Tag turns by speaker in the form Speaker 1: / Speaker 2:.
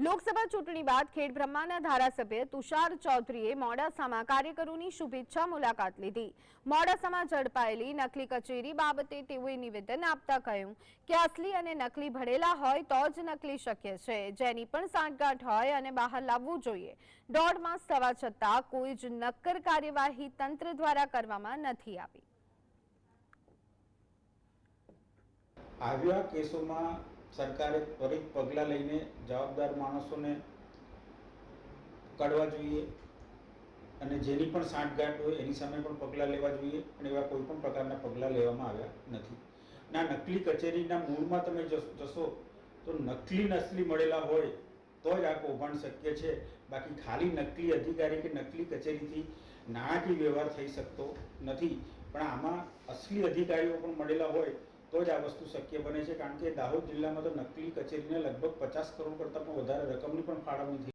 Speaker 1: લોકસભા ચૂંટણી બાદ ખેડબ્રહ્માના ધારાસભ્ય તુષાર ચૌધરીએ મોડાસામાં કાર્યકરોની શુભેચ્છા મુલાકાત લીધી। મોડાસામાં ઝડપાયેલી નકલી કચેરી બાબતે તેઓએ નિવેદન આપતા કહ્યું કે અસલી અને નકલી ભળેલા હોય તો જ નકલી શક્ય છે, જેની પણ સાંઠગાંઠ હોય અને બહાર લાવવું જોઈએ। 1.5 માસ થવા છતાં કોઈ જ નક્કર કાર્યવાહી તંત્ર દ્વારા કરવામાં નથી આવી।
Speaker 2: આવ્યા કેસોમાં સરકારે ત્વરિત પગલાં લઈને જવાબદાર માણસોને પકડવા જોઈએ અને જેની પણ સાંઠગાંઠ હોય એની સામે પણ પગલાં લેવા જોઈએ અને એવા કોઈ પણ પ્રકારના પગલાં લેવામાં આવ્યા નથી। ના નકલી કચેરીના મૂળમાં તમે જશો તો નકલી નસલી મળેલા હોય તો જ આ કૌભાંડ શક્ય છે, બાકી ખાલી નકલી અધિકારી કે નકલી કચેરીથી નાણાકીય વ્યવહાર થઈ શકતો નથી। પણ આમાં અસલી અધિકારીઓ પણ મળેલા હોય તો જ આ વસ્તુ શક્ય બને છે, કારણ કે દાહોદ જિલ્લામાં તો નકલી કચેરીને લગભગ 50 કરોડ કરતાં પણ વધારે રકમની પણ ફાળવણી થઈ।